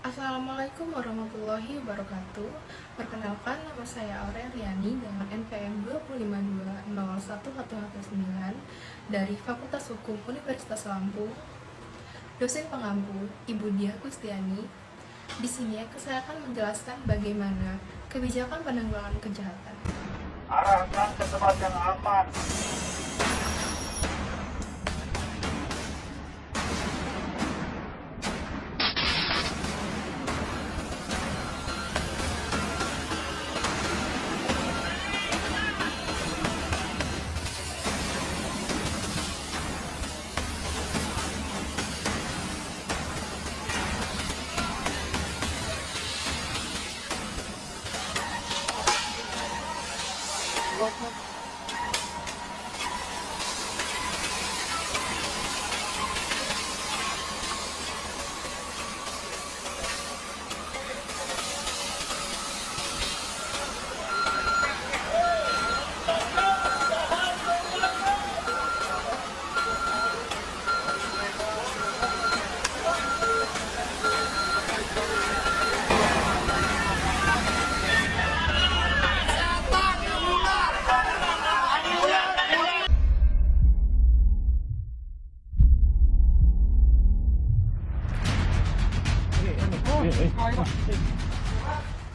Assalamualaikum warahmatullahi wabarakatuh. Perkenalkan, nama saya Aureliani dengan NPM 252011119 dari Fakultas Hukum Universitas Lampung. Dosen pengampu Ibu Diah Kustiani. Di sini saya akan menjelaskan bagaimana kebijakan penanggulangan kejahatan. Arahkan ke tempat yang aman.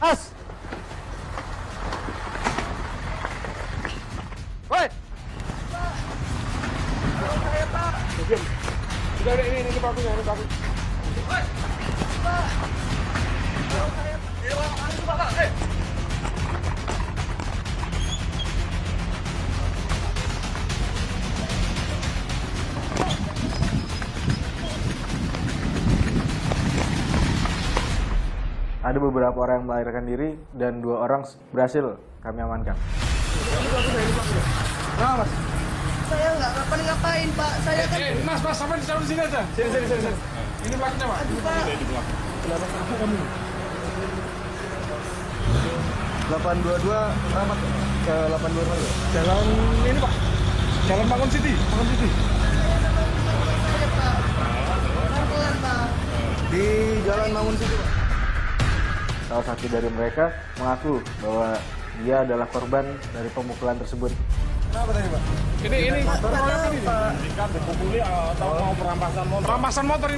As. Woi. Diam. Sudah ini pakunya, ini paku. Woi. Pak. Ada beberapa orang yang melarikan diri dan 2 orang berhasil kami amankan. Nah, Mas. Saya nggak ngapain Pak. Saya kan. Mas, sampai di sini aja. Sini. Ini pelakunya, Pak. Aduh Pak. 822 Rahmat ke 822. Jalan ini Pak, Jalan Mangun City. Saya Pak. Pelan-pelan Pak. Di Jalan Mangun City, Pak. Salah satu dari mereka mengaku bahwa dia adalah korban dari pemukulan tersebut. Kenapa tadi, Pak? Ini Nggak tahu Pak. Ikan dipukuli atau mau perampasan motor? Perampasan motor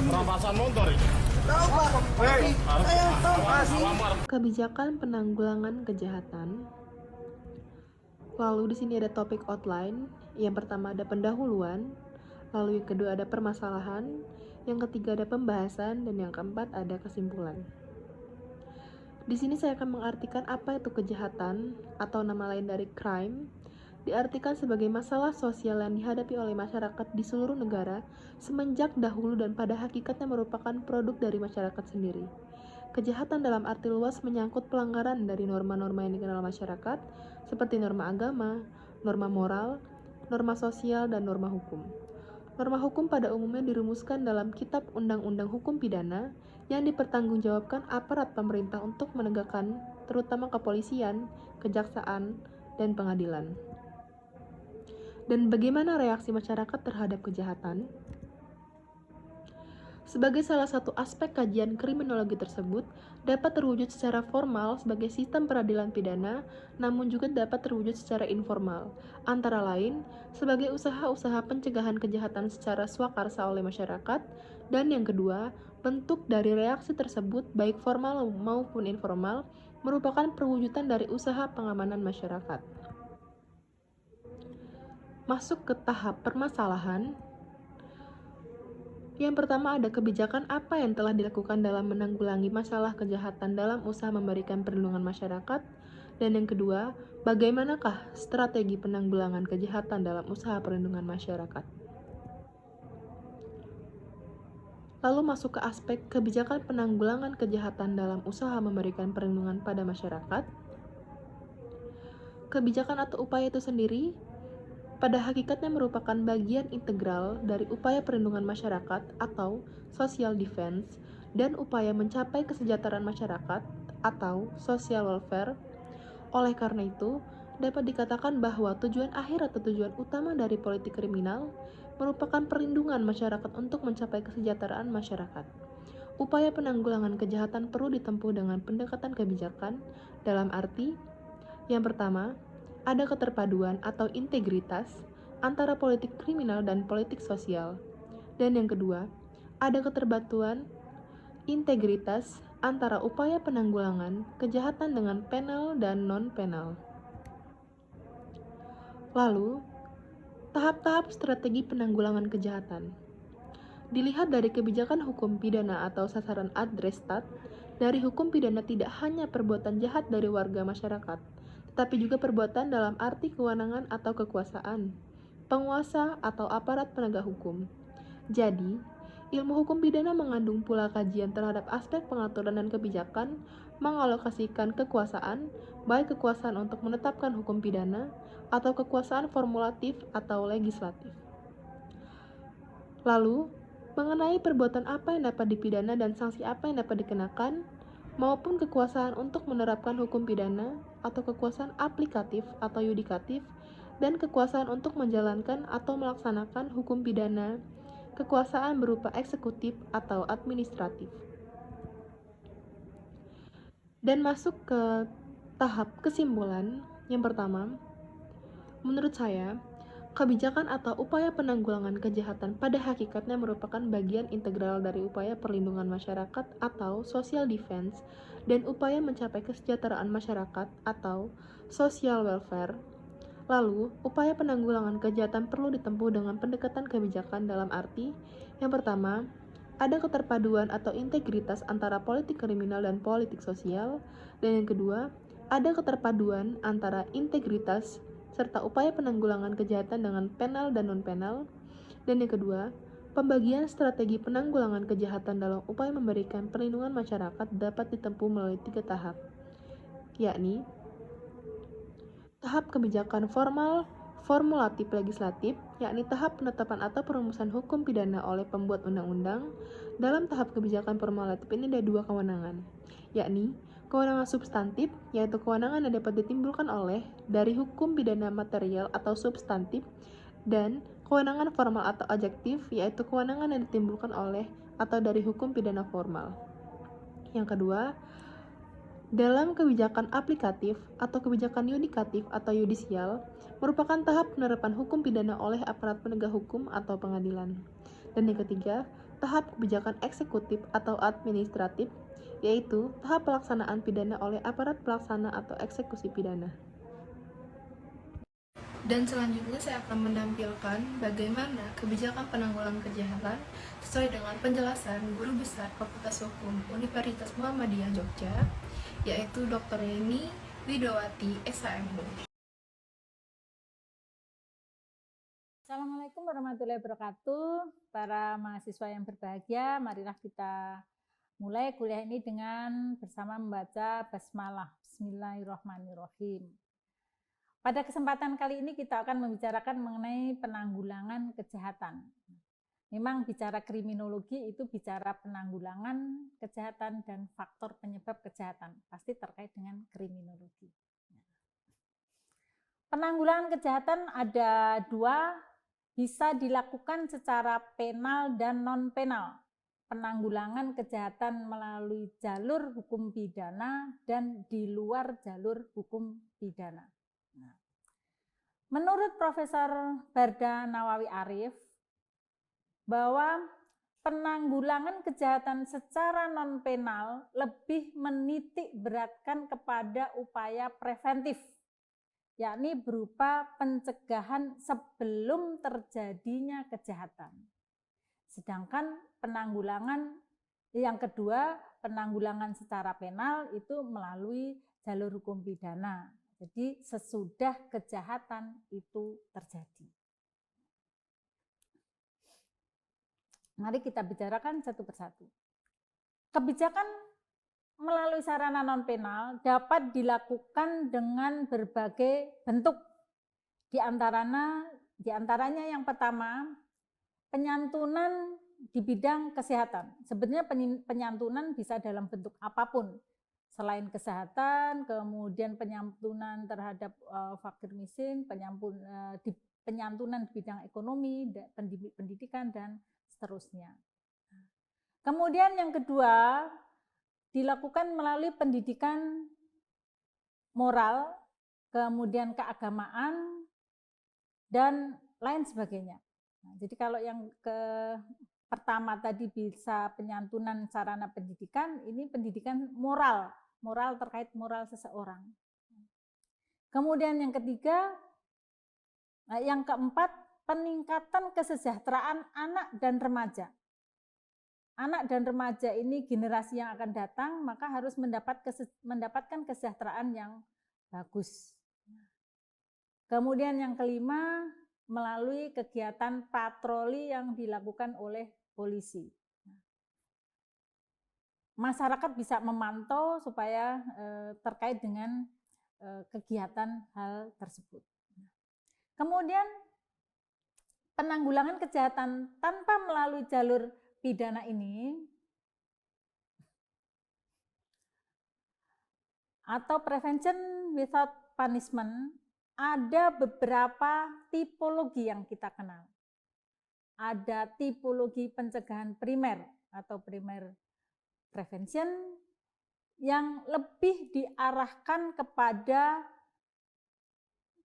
ini. Tahu Pak. Saya tahu Pak sih. Kebijakan penanggulangan kejahatan. Lalu di sini ada topik outline. Yang pertama ada pendahuluan, lalu yang kedua ada permasalahan, yang ketiga ada pembahasan, dan yang keempat ada kesimpulan. Di sini saya akan mengartikan apa itu kejahatan atau nama lain dari crime. Diartikan sebagai masalah sosial yang dihadapi oleh masyarakat di seluruh negara semenjak dahulu dan pada hakikatnya merupakan produk dari masyarakat sendiri. Kejahatan dalam arti luas menyangkut pelanggaran dari norma-norma yang dikenal masyarakat, seperti norma agama, norma moral, norma sosial, dan norma hukum. Norma hukum pada umumnya dirumuskan dalam Kitab Undang-Undang Hukum Pidana yang dipertanggungjawabkan aparat pemerintah untuk menegakkan, terutama kepolisian, kejaksaan, dan pengadilan. Dan bagaimana reaksi masyarakat terhadap kejahatan? Sebagai salah satu aspek kajian kriminologi tersebut, dapat terwujud secara formal sebagai sistem peradilan pidana, namun juga dapat terwujud secara informal, antara lain sebagai usaha-usaha pencegahan kejahatan secara swakarsa oleh masyarakat, dan yang kedua, bentuk dari reaksi tersebut baik formal maupun informal merupakan perwujudan dari usaha pengamanan masyarakat. Masuk ke tahap permasalahan. Yang pertama ada kebijakan apa yang telah dilakukan dalam menanggulangi masalah kejahatan dalam usaha memberikan perlindungan masyarakat, dan yang kedua, bagaimanakah strategi penanggulangan kejahatan dalam usaha perlindungan masyarakat. Lalu masuk ke aspek kebijakan penanggulangan kejahatan dalam usaha memberikan perlindungan pada masyarakat. Kebijakan atau upaya itu sendiri pada hakikatnya merupakan bagian integral dari upaya perlindungan masyarakat atau social defense dan upaya mencapai kesejahteraan masyarakat atau social welfare. Oleh karena itu, dapat dikatakan bahwa tujuan akhir atau tujuan utama dari politik kriminal merupakan perlindungan masyarakat untuk mencapai kesejahteraan masyarakat. upaya penanggulangan kejahatan perlu ditempuh dengan pendekatan kebijakan dalam arti yang pertama, ada keterpaduan atau integritas antara politik kriminal dan politik sosial. Dan yang kedua, ada keterbatuan integritas antara upaya penanggulangan kejahatan dengan penal dan non-penal. Lalu, tahap-tahap strategi penanggulangan kejahatan. Dilihat dari kebijakan hukum pidana atau sasaran adrestat, dari hukum pidana tidak hanya perbuatan jahat dari warga masyarakat, tetapi juga perbuatan dalam arti kewenangan atau kekuasaan, penguasa atau aparat penegak hukum. Jadi, ilmu hukum pidana mengandung pula kajian terhadap aspek pengaturan dan kebijakan, mengalokasikan kekuasaan, baik kekuasaan untuk menetapkan hukum pidana, atau kekuasaan formulatif atau legislatif. Lalu, mengenai perbuatan apa yang dapat dipidana dan sanksi apa yang dapat dikenakan, maupun kekuasaan untuk menerapkan hukum pidana, atau kekuasaan aplikatif atau yudikatif, dan kekuasaan untuk menjalankan atau melaksanakan hukum pidana, kekuasaan berupa eksekutif atau administratif. Dan masuk ke tahap kesimpulan. Yang pertama, menurut saya, kebijakan atau upaya penanggulangan kejahatan pada hakikatnya merupakan bagian integral dari upaya perlindungan masyarakat atau social defense dan upaya mencapai kesejahteraan masyarakat atau social welfare. Lalu, upaya penanggulangan kejahatan perlu ditempuh dengan pendekatan kebijakan dalam arti yang pertama, ada keterpaduan atau integritas antara politik kriminal dan politik sosial, dan yang kedua, ada keterpaduan antara integritas serta upaya penanggulangan kejahatan dengan penal dan non-penal, dan yang kedua, pembagian strategi penanggulangan kejahatan dalam upaya memberikan perlindungan masyarakat dapat ditempuh melalui 3 tahap, yakni tahap kebijakan formal formulatif legislatif, yakni tahap penetapan atau perumusan hukum pidana oleh pembuat undang-undang. Dalam tahap kebijakan formulatif ini ada 2 kewenangan, yakni kewenangan substantif, yaitu kewenangan yang dapat ditimbulkan oleh dari hukum pidana material atau substantif, dan kewenangan formal atau adjektif, yaitu kewenangan yang ditimbulkan oleh atau dari hukum pidana formal. Yang kedua, dalam kebijakan aplikatif atau kebijakan yudikatif atau yudisial, merupakan tahap penerapan hukum pidana oleh aparat penegak hukum atau pengadilan. Dan yang ketiga, tahap kebijakan eksekutif atau administratif, yaitu tahap pelaksanaan pidana oleh aparat pelaksana atau eksekusi pidana. Dan selanjutnya saya akan menampilkan bagaimana kebijakan penanggulangan kejahatan sesuai dengan penjelasan Guru Besar Fakultas Hukum Universitas Muhammadiyah Jogja, yaitu Dr. Yeni Widowati, SHMH. Assalamualaikum warahmatullahi wabarakatuh. Para mahasiswa yang berbahagia, marilah kita mulai kuliah ini dengan bersama membaca basmalah. Bismillahirrahmanirrahim. Pada kesempatan kali ini kita akan membicarakan mengenai penanggulangan kejahatan. Memang bicara kriminologi itu bicara penanggulangan kejahatan dan faktor penyebab kejahatan. Pasti terkait dengan kriminologi. Penanggulangan kejahatan ada 2, bisa dilakukan secara penal dan non-penal. Penanggulangan kejahatan melalui jalur hukum pidana dan di luar jalur hukum pidana. Menurut Profesor Barda Nawawi Arif, bahwa penanggulangan kejahatan secara non-penal lebih menitik beratkan kepada upaya preventif, yakni berupa pencegahan sebelum terjadinya kejahatan. Sedangkan penanggulangan yang kedua, penanggulangan secara penal itu melalui jalur hukum pidana. Jadi sesudah kejahatan itu terjadi. Mari kita bicarakan satu persatu. Kebijakan melalui sarana non-penal dapat dilakukan dengan berbagai bentuk. Di antaranya yang pertama, penyantunan di bidang kesehatan. Sebenarnya penyantunan bisa dalam bentuk apapun. Selain kesehatan, kemudian penyantunan terhadap fakir miskin, penyantunan di bidang ekonomi, pendidikan, dan seterusnya. Kemudian yang kedua, dilakukan melalui pendidikan moral, kemudian keagamaan, dan lain sebagainya. Nah, jadi kalau yang pertama tadi bisa penyantunan sarana pendidikan, ini pendidikan moral terkait moral seseorang. Kemudian yang ketiga, yang keempat, peningkatan kesejahteraan anak dan remaja. Anak dan remaja ini generasi yang akan datang, maka harus mendapatkan kesejahteraan yang bagus. Kemudian yang kelima, melalui kegiatan patroli yang dilakukan oleh polisi. Masyarakat bisa memantau supaya terkait dengan kegiatan hal tersebut. Kemudian penanggulangan kejahatan tanpa melalui jalur pidana ini atau prevention without punishment, ada beberapa tipologi yang kita kenal. Ada tipologi pencegahan primer atau primer prevention yang lebih diarahkan kepada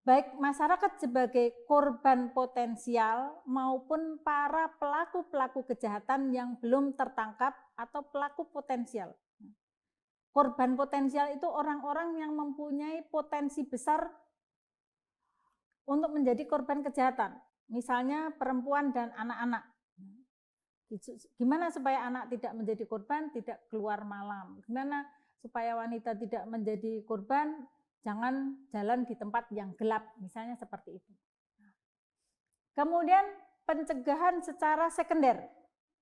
baik masyarakat sebagai korban potensial maupun para pelaku-pelaku kejahatan yang belum tertangkap atau pelaku potensial. Korban potensial itu orang-orang yang mempunyai potensi besar untuk menjadi korban kejahatan. Misalnya perempuan dan anak-anak. Gimana supaya anak tidak menjadi korban, tidak keluar malam? Gimana supaya wanita tidak menjadi korban, jangan jalan di tempat yang gelap, misalnya seperti itu. Kemudian pencegahan secara sekunder,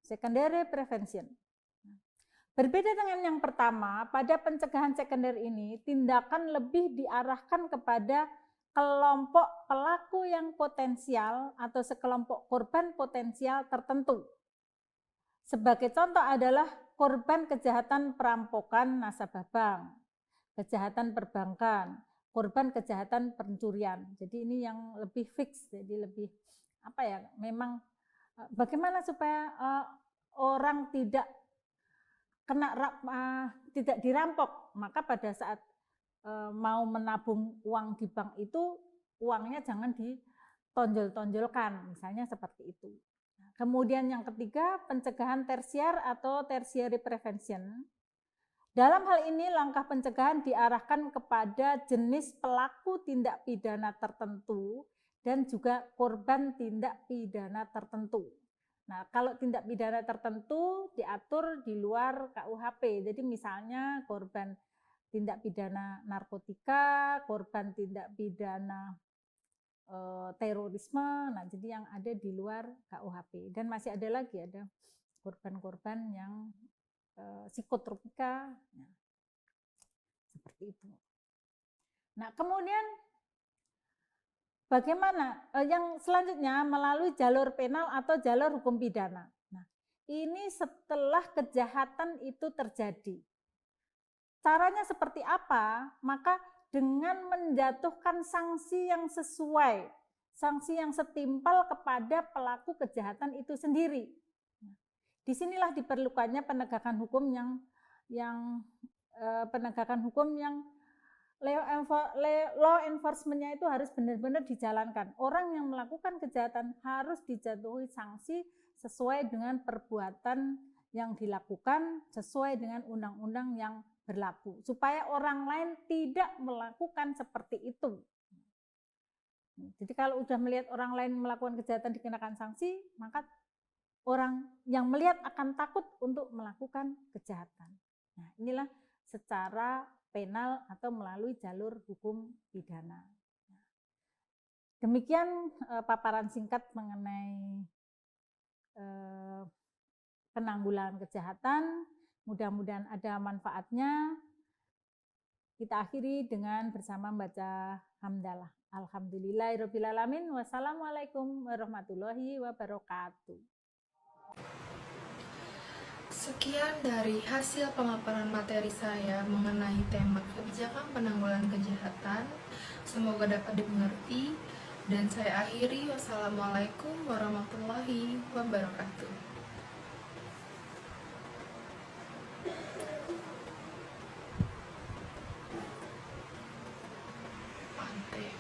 secondary prevention. Berbeda dengan yang pertama, pada pencegahan sekunder ini tindakan lebih diarahkan kepada kelompok pelaku yang potensial atau sekelompok korban potensial tertentu. Sebagai contoh adalah korban kejahatan perampokan nasabah bank, kejahatan perbankan, korban kejahatan pencurian. Jadi ini yang lebih fix, jadi lebih memang bagaimana supaya orang tidak tidak dirampok. Maka pada saat mau menabung uang di bank itu, uangnya jangan ditonjol-tonjolkan, misalnya seperti itu. Kemudian yang ketiga, pencegahan tersier atau tertiary prevention. Dalam hal ini langkah pencegahan diarahkan kepada jenis pelaku tindak pidana tertentu dan juga korban tindak pidana tertentu. Nah, kalau tindak pidana tertentu diatur di luar KUHP. Jadi misalnya korban tindak pidana narkotika, korban tindak pidana terorisme, nah jadi yang ada di luar KUHP. Dan masih ada lagi, ada korban-korban yang psikotropika, nah, seperti itu. Nah kemudian bagaimana yang selanjutnya melalui jalur penal atau jalur hukum pidana. Nah ini setelah kejahatan itu terjadi. Caranya seperti apa? Maka dengan menjatuhkan sanksi yang sesuai, sanksi yang setimpal kepada pelaku kejahatan itu sendiri. Disinilah diperlukannya penegakan hukum yang law enforcement-nya itu harus benar-benar dijalankan. Orang yang melakukan kejahatan harus dijatuhi sanksi sesuai dengan perbuatan yang dilakukan, sesuai dengan undang-undang yang berlaku, supaya orang lain tidak melakukan seperti itu. Jadi kalau sudah melihat orang lain melakukan kejahatan dikenakan sanksi, maka orang yang melihat akan takut untuk melakukan kejahatan. Nah, inilah secara penal atau melalui jalur hukum pidana. Demikian paparan singkat mengenai penanggulangan kejahatan. Mudah-mudahan ada manfaatnya. Kita akhiri dengan bersama membaca hamdalah. Alhamdulillahirrabbilalamin. Wassalamualaikum warahmatullahi wabarakatuh. Sekian dari hasil pemaparan materi saya mengenai tema kebijakan penanggulangan kejahatan. Semoga dapat dimengerti. Dan saya akhiri. Wassalamualaikum warahmatullahi wabarakatuh. santai.